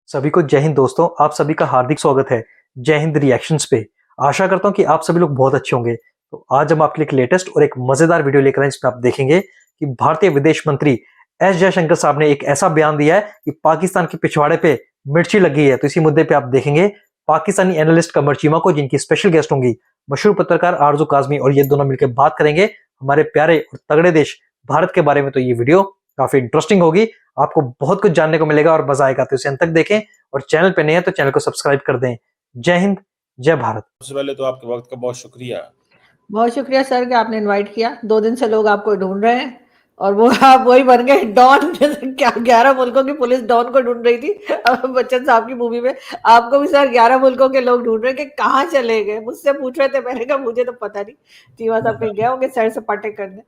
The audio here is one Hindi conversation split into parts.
सभी को जय हिंद दोस्तों, आप सभी का हार्दिक स्वागत है जय हिंद रिएक्शंस पे। आशा करता हूँ कि आप सभी लोग बहुत अच्छे होंगे। तो आज हम आपके लिए एक लेटेस्ट और एक मजेदार वीडियो लेकर आए, जिसमें आप देखेंगे कि भारतीय विदेश मंत्री एस जयशंकर साहब ने एक ऐसा बयान दिया है कि पाकिस्तान के पिछवाड़े पे मिर्ची लगी है। तो इसी मुद्दे पे आप देखेंगे पाकिस्तानी एनालिस्ट कमर चीमा को, जिनकी स्पेशल गेस्ट होंगी मशहूर पत्रकार आरजू काजमी, और ये दोनों मिलकर बात करेंगे हमारे प्यारे और तगड़े देश भारत के बारे में। तो ये वीडियो काफी इंटरेस्टिंग होगी, आपको बहुत कुछ जानने को मिलेगा और मजा आएगा। तो इसे अंत तक देखें और चैनल पे नए हैं तो चैनल को सब्सक्राइब कर दें। जय हिंद, जय भारत। सबसे पहले तो आपके वक्त का बहुत शुक्रिया सर कि आपने इनवाइट किया। 2 दिन से लोग आपको ढूंढ रहे हैं और वो आप वही बन गए डॉन। क्या 11 मुल्कों की पुलिश डॉन को ढूंढ रही थी अब बच्चन साहब की मूवी में। आपको भी सर 11 मुल्कों के लोग ढूंढ रहे हैं कि कहाँ चले गए। मुझसे पूछ रहे थे, मैंने कहा मुझे तो पता नहीं, चीमा साहब कहीं गए होंगे सैर सपाटे करने।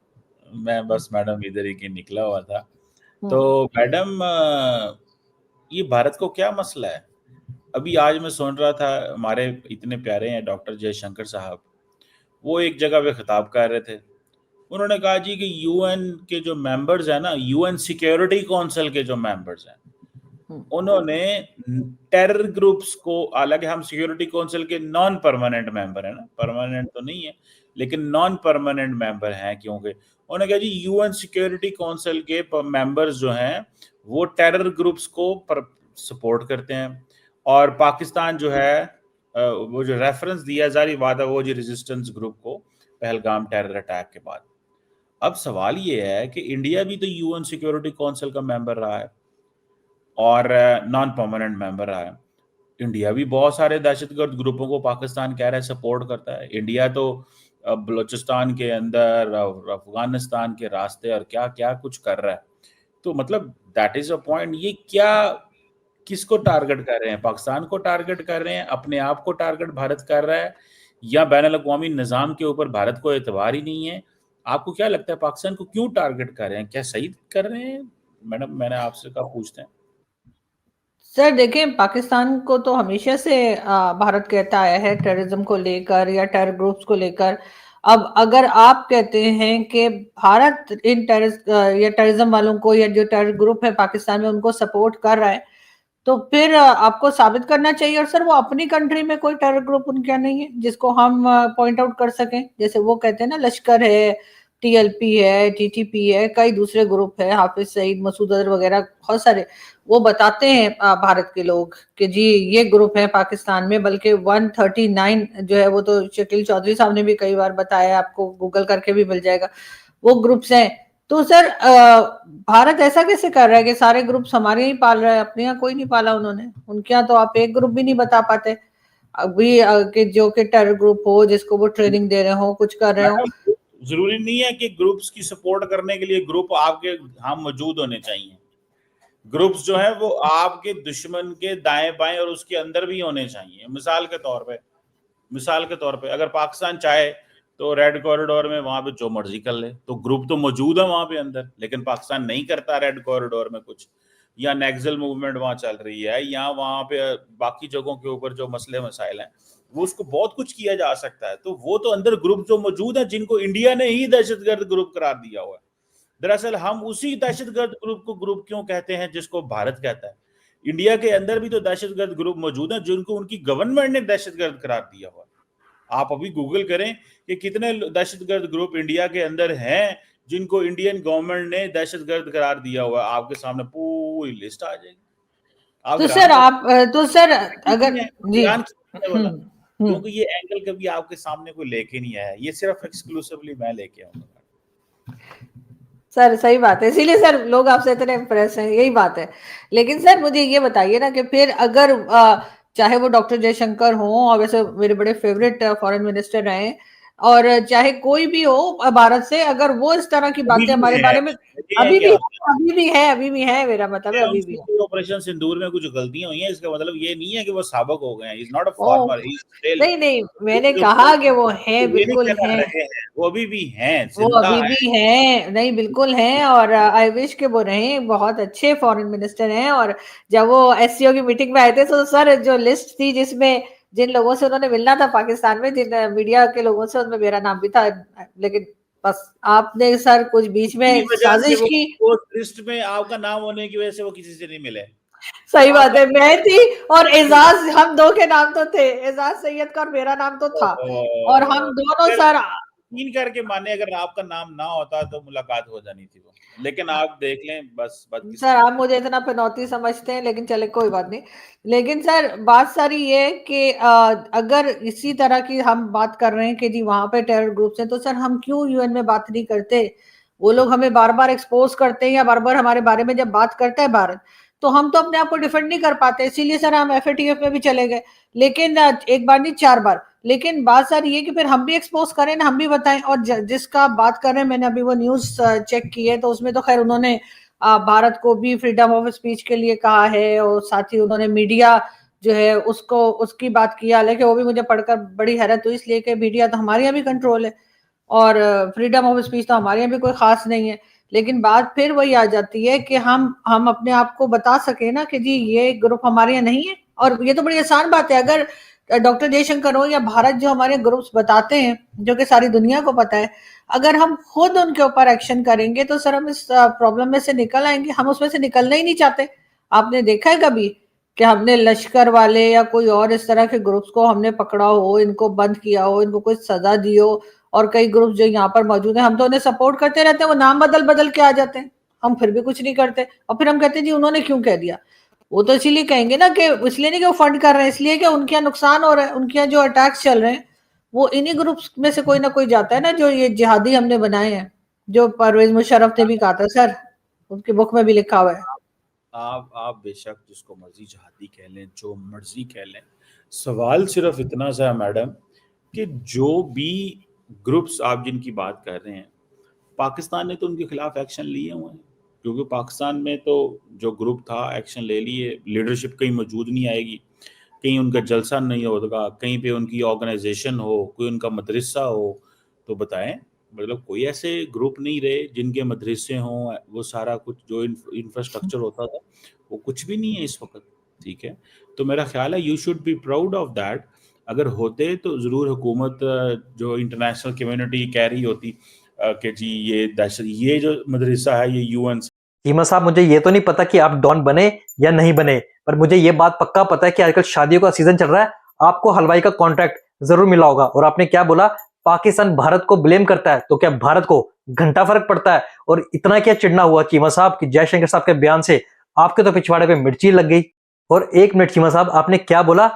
मैं बस मैडम इधर ही के निकला हुआ था। तो मैडम, ये भारत को क्या मसला है? अभी आज मैं सुन रहा था, हमारे इतने प्यारे हैं डॉक्टर जयशंकर साहब, वो एक जगह पे खिताब कर रहे थे। उन्होंने कहा जी कि यूएन के जो मेंबर्स हैं ना, यूएन सिक्योरिटी काउंसिल के जो मेंबर्स हैं, उन्होंने टेरर ग्रुप्स को, हालांकि हम सिक्योरिटी काउंसिल के नॉन परमानेंट मेंबर है ना, परमानेंट तो नहीं है लेकिन नॉन परमानेंट मेंबर हैं, क्योंकि उन्होंने कहा जी यूएन सिक्योरिटी काउंसिल के मेंबर्स जो हैं वो टेरर ग्रुप्स को सपोर्ट करते हैं। और पाकिस्तान जो है, वो जो रेफरेंस दिया जारी बात है वो जी रेजिस्टेंस ग्रुप को पहलगाम टेरर अटैक के बाद। अब सवाल ये है कि इंडिया भी तो यूएन सिक्योरिटी काउंसिल का मेंबर रहा है और नॉन परमानेंट मेंबर रहा है। इंडिया भी बहुत सारे दहशतगर्द ग्रुपों को पाकिस्तान कह रहा है सपोर्ट करता है। इंडिया तो बलूचिस्तान के अंदर और अफगानिस्तान के रास्ते और क्या क्या कुछ कर रहा है। तो मतलब दैट इज अ पॉइंट। ये क्या, किसको टारगेट कर रहे हैं? पाकिस्तान को टारगेट कर रहे हैं, अपने आप को टारगेट भारत कर रहा है, या बैनुल अक़वामी निज़ाम के ऊपर भारत को एतबार ही नहीं है? आपको क्या लगता है पाकिस्तान को क्यों टारगेट कर रहे हैं? क्या सही कर रहे हैं? मैडम, मैंने आपसे कहा पूछते हैं। सर देखें, पाकिस्तान को तो हमेशा से भारत कहता आया है टेररिज्म को लेकर या टेरर ग्रुप्स को लेकर। अब अगर आप कहते हैं कि भारत इन या टेररिज्म वालों को या जो टेरर ग्रुप है पाकिस्तान में उनको सपोर्ट कर रहा है, तो फिर आपको साबित करना चाहिए। और सर वो अपनी कंट्री में कोई टेरर ग्रुप उनका नहीं है जिसको हम पॉइंट आउट कर सकें। जैसे वो कहते हैं ना, लश्कर है, टीएलपी है, टीटीपी है, कई दूसरे ग्रुप है, हाफिज सईद, मसूद अजहर वगैरह बहुत सारे। वो बताते हैं भारत के लोग कि जी ये ग्रुप है पाकिस्तान में, बल्कि 139 जो है वो तो शकील चौधरी साहब ने भी कई बार बताया, आपको गूगल करके भी मिल जाएगा, वो ग्रुप्स हैं। तो सर भारत ऐसा कैसे कर रहा है कि सारे ग्रुप्स हमारे ही पाल रहा है, अपने यहाँ कोई नहीं पाला उन्होंने? उनके यहाँ तो आप एक ग्रुप भी नहीं बता पाते अभी कि जो कि टेरर ग्रुप हो, जिसको वो ट्रेनिंग दे रहे हो, कुछ कर रहे हो। जरूरी नहीं है कि ग्रुप्स की सपोर्ट करने के लिए ग्रुप आपके हम मौजूद होने चाहिए। ग्रुप्स जो है वो आपके दुश्मन के दाएं बाएं और उसके अंदर भी होने चाहिए। मिसाल के तौर पे अगर पाकिस्तान चाहे तो रेड कॉरिडोर में वहां पे जो मर्जी कर ले, तो ग्रुप तो मौजूद है वहां पे अंदर, लेकिन पाकिस्तान नहीं करता रेड कॉरिडोर में कुछ, या नेक्सल मूवमेंट वहां चल रही है, या वहां पे बाकी जगहों के ऊपर जो मसले मसाइल हैं वो उसको बहुत कुछ किया जा सकता है। तो वो तो अंदर ग्रुप जो मौजूद है जिनको इंडिया ने ही दहशतगर्द ग्रुप करार दिया हुआ है। दरअसल हम उसी दहशतगर्द ग्रुप को ग्रुप क्यों कहते हैं जिसको भारत कहता है? इंडिया के अंदर भी तो दहशतगर्द ग्रुप मौजूद हैं जिनको उनकी गवर्नमेंट ने दहशतगर्द करार दिया हुआ है। आप अभी गूगल करें कि कितने दहशतगर्द ग्रुप इंडिया के अंदर हैं जिनको इंडियन गवर्नमेंट ने दहशतगर्द करार दिया हुआ है। आपके सामने पूरी लिस्ट आ जाएगी। तो सर आप तो सर अगर जी बोला क्योंकि ये एंगल कभी आपके सामने कोई लेके नहीं आया, ये सिर्फ एक्सक्लूसिवली मैं लेके आऊंगा। सर सही बात है, इसीलिए सर लोग आपसे इतने इम्प्रेस हैं, यही बात है। लेकिन सर मुझे ये बताइए ना कि फिर अगर चाहे वो डॉक्टर जयशंकर हो, और वैसे मेरे बड़े फेवरेट फॉरेन मिनिस्टर रहे, और चाहे कोई भी हो भारत से, अगर वो इस तरह की बातें हमारे बारे में अभी भी है मेरा मतलब है अभी भी है। ऑपरेशन सिंदूर में कुछ गलतियां हुई हैं, इसका मतलब ये नहीं है कि वो साबिक हो गए हैं। Is not a farmer, he still. नहीं मैंने कहा कि वो है, बिल्कुल है, वो अभी भी हैं, वो अभी भी हैं, नहीं बिल्कुल हैं। और आई विश के वो रहे, बहुत अच्छे फॉरेन मिनिस्टर हैं। और जब वो एससीओ की मीटिंग में आए थे तो सर जो लिस्ट थी जिसमें जिन लोगों से उन्होंने मिलना था पाकिस्तान में, जिन मीडिया के लोगों से, उनमें मेरा नाम भी था, लेकिन बस आपने सर कुछ बीच में साजिश की। उस लिस्ट में आपका नाम होने की वजह से वो किसी से नहीं मिले। सही बात है, मैं थी और एजाज, हम दो के नाम तो थे, एजाज सैयद का और मेरा नाम तो था, और हम दोनों अगर सर यकीन करके माने अगर आपका नाम ना होता तो मुलाकात हो जानी थी वो, लेकिन आप देख लें बस सर बदकिस्मत। आप मुझे इतना पनौती समझते हैं, लेकिन चले कोई बात नहीं। लेकिन सर बात सारी ये है कि अगर इसी तरह की हम बात कर रहे हैं कि जी वहां पे टेरर ग्रुप्स हैं, तो सर हम क्यों यूएन में बात नहीं करते? वो लोग हमें बार बार एक्सपोज करते हैं या बार बार हमारे बारे में जब बात करता है भारत, तो हम तो अपने आप को डिफेंड नहीं कर पाते, इसीलिए सर हम एफएटीएफ में भी चले गए। लेकिन एक बार नहीं, 4 बार। लेकिन बात सर ये कि फिर हम भी एक्सपोज करें ना, हम भी बताएं। और जिसका आप बात कर रहे हैं, मैंने अभी वो न्यूज चेक की है, तो उसमें तो खैर उन्होंने भारत को भी फ्रीडम ऑफ स्पीच के लिए कहा है, और साथ ही उन्होंने मीडिया जो है उसको उसकी बात की। हालांकि वो भी मुझे पढ़कर बड़ी हैरत हुई, इसलिए कि मीडिया तो हमारे यहाँ भी कंट्रोल है और फ्रीडम ऑफ स्पीच तो हमारे यहाँ भी कोई खास नहीं है। लेकिन बात फिर वही आ जाती है कि हम अपने आप को बता सके ना कि जी ये ग्रुप हमारे यहाँ नहीं है। और ये तो बड़ी आसान बात है, अगर डॉक्टर जयशंकर हो या भारत जो हमारे ग्रुप्स बताते हैं, जो कि सारी दुनिया को पता है, अगर हम खुद उनके ऊपर एक्शन करेंगे तो सर हम इस प्रॉब्लम में से निकल आएंगे। हम उसमें से निकलना ही नहीं चाहते। आपने देखा है कभी कि हमने लश्कर वाले या कोई और इस तरह के ग्रुप्स को हमने पकड़ा हो, इनको बंद किया हो, इनको कोई सजा दी हो? और कई ग्रुप जो यहाँ पर मौजूद हैं, हम तो उन्हें सपोर्ट करते रहते हैं, वो नाम बदल बदल के आ जाते हैं, हम फिर भी कुछ नहीं करते। और फिर हम कहते हैं जी उन्होंने क्यों कह दिया। वो तो इसीलिए कहेंगे ना कि इसलिए नहीं कि वो फंड कर रहे हैं, इसलिए कि उनके यहाँ नुकसान हो रहा है, उनके यहाँ जो अटैक्स चल रहे हैं वो इन्हीं ग्रुप्स में से कोई ना कोई जाता है ना, जो ये जिहादी हमने बनाए हैं, जो परवेज मुशर्रफ ने भी कहा था सर, उनकी बुक में भी लिखा हुआ है। आप बेशक जिसको मर्जी जहादी कह लें, जो मर्जी कह लें, सवाल सिर्फ इतना सा है मैडम कि जो भी ग्रुप्स आप जिनकी बात कर रहे हैं, पाकिस्तान ने तो उनके खिलाफ एक्शन लिए हुए हैं, क्योंकि पाकिस्तान में तो जो ग्रुप था एक्शन ले लिए, लीडरशिप कहीं मौजूद नहीं आएगी, कहीं उनका जलसा नहीं होगा, कहीं पे उनकी ऑर्गेनाइजेशन हो, कोई उनका मदरसा हो, तो बताएं, मतलब कोई ऐसे ग्रुप नहीं रहे जिनके मदरसे हों, वो सारा कुछ जो इंफ्रास्ट्रक्चर होता था वो कुछ भी नहीं है इस वक्त। ठीक है, तो मेरा ख्याल है you should be proud of that. अगर होते तो ज़रूर हुकूमत जो इंटरनेशनल कम्युनिटी कह रही होती कि जी ये दहशत, ये जो मदरसा है ये यूएन। चीमा साहब, मुझे ये तो नहीं पता कि आप डॉन बने या नहीं बने, पर मुझे ये बात पक्का पता है कि आजकल शादियों का सीजन चल रहा है, आपको हलवाई का कॉन्ट्रैक्ट जरूर मिला होगा। और आपने क्या बोला, पाकिस्तान भारत को ब्लेम करता है, तो क्या भारत को घंटा फर्क पड़ता है? और इतना क्या चिढ़ना हुआ चीमा साहब कि जयशंकर साहब के बयान से आपके तो पिछवाड़े पे मिर्ची लग गई। और एक मिनट चीमा साहब, आपने क्या बोला?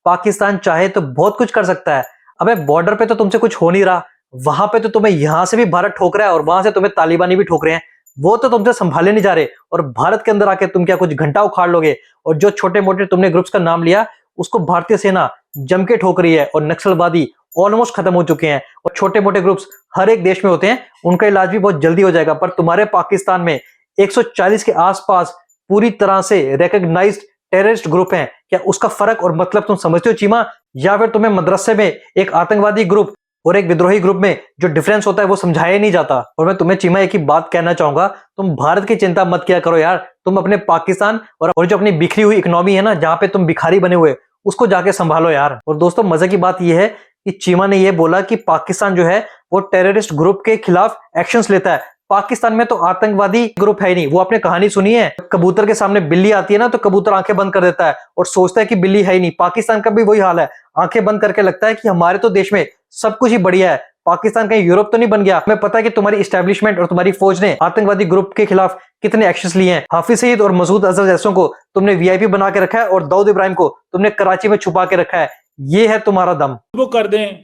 पाकिस्तान चाहे तो बहुत कुछ कर सकता है। अबे बॉर्डर पे तो तुमसे कुछ हो नहीं रहा, वहां पे तो तुम्हें यहां से भी भारत ठोक रहा है और वहां से तुम्हें तालिबानी भी ठोक रहे हैं, वो तो तुमसे संभाले नहीं जा रहे, और भारत के अंदर आके तुम क्या कुछ घंटा उखाड़ लोगे? और जो छोटे मोटे तुमने ग्रुप्स का नाम लिया, उसको भारतीय सेना जम के ठोक रही है, और नक्सलवादी ऑलमोस्ट खत्म हो चुके हैं। और छोटे मोटे ग्रुप्स हर एक देश में होते हैं, उनका इलाज भी बहुत जल्दी हो जाएगा। पर तुम्हारे पाकिस्तान में 140 के आसपास पूरी तरह से रिकॉग्नाइज्ड टेररिस्ट ग्रुप हैं। क्या उसका फर्क और मतलब तुम समझते हो चीमा? या फिर तुम्हें मदरसे में एक आतंकवादी ग्रुप और एक विद्रोही ग्रुप में जो डिफरेंस होता है वो समझाया नहीं जाता? और मैं तुम्हें चीमा एक ही बात कहना चाहूंगा, तुम भारत की चिंता मत किया करो यार, तुम अपने पाकिस्तान और जो अपनी बिखरी हुई इकोनॉमी है ना, जहां पे तुम भिखारी बने हुए, उसको जाके संभालो यार। और दोस्तों, मजे की बात यह है कि चीमा ने यह बोला कि पाकिस्तान जो है वो टेररिस्ट ग्रुप के खिलाफ एक्शंस लेता है। पाकिस्तान में तो आतंकवादी ग्रुप है ही नहीं। वो आपने कहानी सुनी है, कबूतर के सामने बिल्ली आती है ना, तो कबूतर आंखें बंद कर देता है और सोचता है कि बिल्ली है ही नहीं। पाकिस्तान का भी वही हाल है, आंखें बंद करके लगता है कि हमारे तो देश में सब कुछ ही बढ़िया है, पाकिस्तान कहीं यूरोप तो नहीं बन गया। हमें पता है कि तुम्हारी इस्टेब्लिशमेंट और तुम्हारी फौज ने आतंकवादी ग्रुप के खिलाफ कितने एक्शंस लिए हैं। हाफिज सईद और मसूद अजहर जैसों को तुमने वीआईपी बना के रखा है, और दाऊद इब्राहिम को तुमने कराची में छुपा के रखा है। ये है तुम्हारा दम। वो कर दें,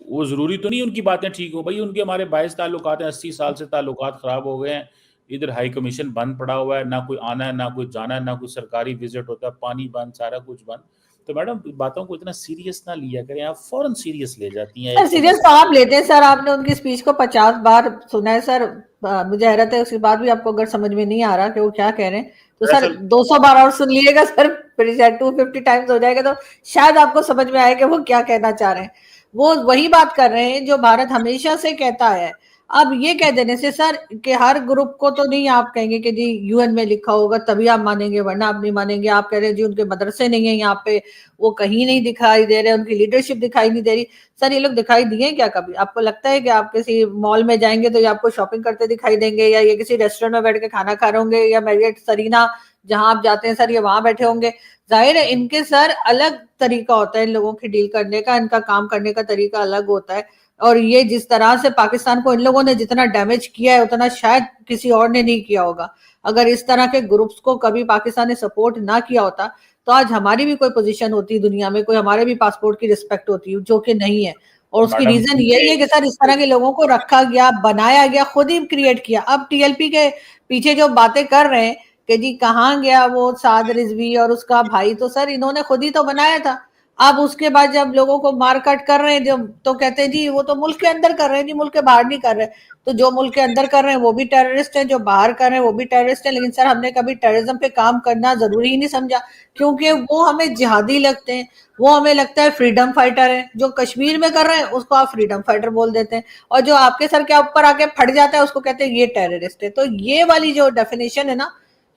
वो जरूरी तो नहीं उनकी बातें ठीक हो भाई, उनके हमारे 22 ताल्लुकात हैं, 80 साल से ताल्लुकात खराब हो गए हैं। इधर हाई कमीशन बंद पड़ा हुआ है, ना कोई आना है ना कोई जाना है, ना कोई सरकारी विजिट होता है, पानी बंद, सारा कुछ बंद। तो मैडम बातों को इतना सीरियस ना लिया करें, आप फौरन सीरियस ले जाती हैं। सर सीरियस तो आप लेते हैं सर, आपने उनकी स्पीच को 50 बार सुना है सर। मुझे हैरत है उसके बाद भी आपको अगर समझ में नहीं आ रहा कि वो क्या कह रहे हैं, तो सर 200 बार और सुन लीजिएगा सर, फिर 250 टाइम्स हो जाएगा, तो शायद आपको समझ में आए कि वो क्या कहना चाह रहे हैं। वो वही बात कर रहे हैं जो भारत हमेशा से कहता है। अब ये कह देने से सर कि हर ग्रुप को तो नहीं आप कहेंगे कि जी यूएन में लिखा होगा तभी आप मानेंगे, वरना आप नहीं मानेंगे। आप कह रहे हैं जी उनके मदरसे नहीं है यहाँ पे, वो कहीं नहीं दिखाई दे रहे, उनकी लीडरशिप दिखाई नहीं दे रही। सर ये लोग दिखाई दिए क्या कभी? आपको लगता है कि आप किसी मॉल में जाएंगे तो ये आपको शॉपिंग करते दिखाई देंगे, या ये किसी रेस्टोरेंट में बैठ के खाना खा रहे होंगे, या मैरियट सरीना जहां आप जाते हैं सर ये वहां बैठे होंगे। जाहिर है इनके सर अलग तरीका होता है इन लोगों की डील करने का, इनका काम करने का तरीका अलग होता है। और ये जिस तरह से पाकिस्तान को इन लोगों ने जितना डैमेज किया है उतना शायद किसी और ने नहीं किया होगा। अगर इस तरह के ग्रुप्स को कभी पाकिस्तान ने सपोर्ट ना किया होता तो आज हमारी भी कोई पोजीशन होती दुनिया में, कोई हमारे भी पासपोर्ट की रिस्पेक्ट होती, जो कि नहीं है। और उसकी मैडम रीजन यही है कि सर इस तरह के लोगों को रखा गया, बनाया गया, खुद ही क्रिएट किया। अब टीएलपी के पीछे जो बातें कर रहे हैं कि जी कहाँ गया वो साद रिजवी और उसका भाई, तो सर इन्होंने खुद ही तो बनाया था। अब उसके बाद जब लोगों को मार काट कर रहे हैं जब, तो कहते हैं जी वो तो मुल्क के अंदर कर रहे हैं जी, मुल्क के बाहर नहीं कर रहे। तो जो मुल्क के अंदर कर रहे हैं वो भी टेररिस्ट हैं, जो बाहर कर रहे हैं वो भी टेररिस्ट हैं। लेकिन सर हमने कभी टेररिज्म पे काम करना जरूरी ही नहीं समझा, क्योंकि वो हमें जिहादी लगते हैं, वो हमें लगता है फ्रीडम फाइटर है। जो कश्मीर में कर रहे हैं उसको आप फ्रीडम फाइटर बोल देते हैं, और जो आपके सर के ऊपर आके फट जाता है उसको कहते हैं ये टेररिस्ट है। तो ये वाली जो डेफिनेशन है ना,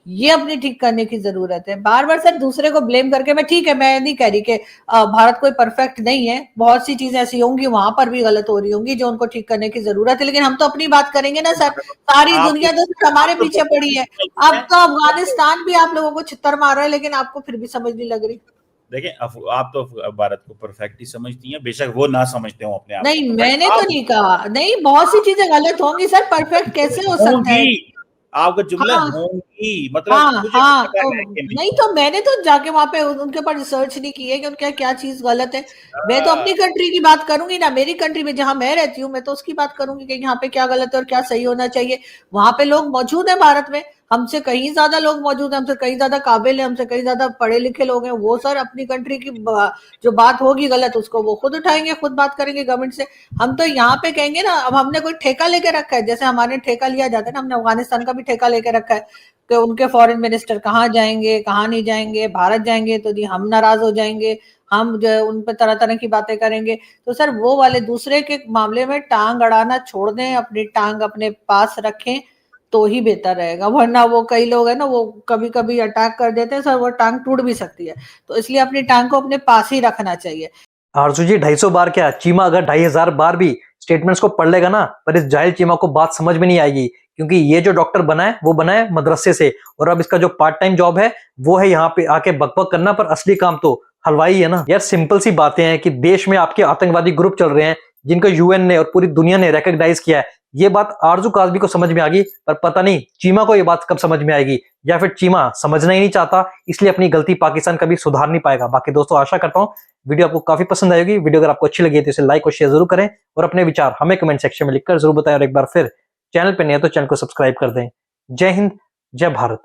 ये अपनी ठीक करने की जरूरत है। बार बार सर दूसरे को ब्लेम करके, मैं ठीक है मैं नहीं कह रही कि भारत कोई परफेक्ट नहीं है, बहुत सी चीजें ऐसी होंगी वहां पर भी गलत हो रही होंगी जो उनको ठीक करने की जरूरत है, लेकिन हम तो अपनी बात करेंगे ना सर। सारी आप दुनिया तो सिर्फ हमारे पीछे पड़ी है। अब तो अफगानिस्तान भी आप लोगों को छितर मार रहा है, लेकिन आपको फिर भी समझ नहीं लग रही। देखिए आप तो भारत को परफेक्ट ही समझती हैं, बेशक वो ना समझते हो अपने आप नहीं को। मैंने तो नहीं कहा, नहीं बहुत सी चीजें गलत होंगी सर, परफेक्ट कैसे हो सकता है। होंगी, आपका जुमला हाँ होंगी मतलब हाँ मुझे हाँ, पता तो है कि नहीं। नहीं तो मैंने तो जाके वहां पे उनके ऊपर रिसर्च नहीं की है कि उनका क्या चीज गलत है। मैं तो अपनी कंट्री की बात करूंगी ना, मेरी कंट्री में जहां मैं रहती हूँ मैं तो उसकी बात करूंगी कि यहाँ पे क्या गलत है और क्या सही होना चाहिए। वहां पे लोग मौजूद है भारत में, हमसे कहीं ज्यादा लोग मौजूद है, हमसे कहीं ज्यादा काबिल है, हमसे कहीं ज्यादा पढ़े लिखे लोग हैं। वो सर अपनी कंट्री की जो बात होगी गलत उसको वो खुद उठाएंगे, खुद बात करेंगे गवर्नमेंट से। हम तो यहाँ पे कहेंगे ना, अब हमने कोई ठेका लेके रखा है, जैसे हमारे ठेका लिया जाता है ना, हमने अफगानिस्तान का भी ठेका लेके रखा है कि उनके फॉरेन मिनिस्टर कहाँ जाएंगे कहाँ नहीं जाएंगे, भारत जाएंगे तो जी हम नाराज हो जाएंगे, हम जो है उन पर तरह तरह की बातें करेंगे। तो सर वो वाले दूसरे के मामले में टांग अड़ाना छोड़ दें, अपनी टांग अपने पास रखें तो ही बेहतर रहेगा। वरना वो कई लोग है ना, वो कभी कभी अटैक कर देते हैं सर, वो टांग टूट भी सकती है। तो इसलिए अपनी टांग को अपने पास ही रखना चाहिए। आरजू जी 250 बार क्या, चीमा अगर 2500 बार भी स्टेटमेंट्स को पढ़ लेगा ना, पर इस जाहिल चीमा को बात समझ में नहीं आएगी, क्योंकि ये जो डॉक्टर बना है वो बना है मदरसे से, और अब इसका जो पार्ट टाइम जॉब है वो है यहाँ पे आके बकबक करना, पर असली काम तो हलवाई है ना यार। सिंपल सी बातें हैं कि देश में आपके आतंकवादी ग्रुप चल रहे हैं जिनका यूएन ने और पूरी दुनिया ने रिकॉग्नाइज किया है। ये बात आरजू काजमी को समझ में आ गई, पर पता नहीं चीमा को ये बात कब समझ में आएगी, या फिर चीमा समझना ही नहीं चाहता, इसलिए अपनी गलती पाकिस्तान कभी सुधार नहीं पाएगा। बाकी दोस्तों आशा करता हूं वीडियो आपको काफी पसंद आएगी। वीडियो अगर आपको अच्छी लगी है तो इसे लाइक और शेयर जरूर करें, और अपने विचार हमें कमेंट सेक्शन में लिखकर जरूर बताएं, और एक बार फिर चैनल पर नहीं है तो चैनल को सब्सक्राइब कर दें। जय हिंद, जय भारत।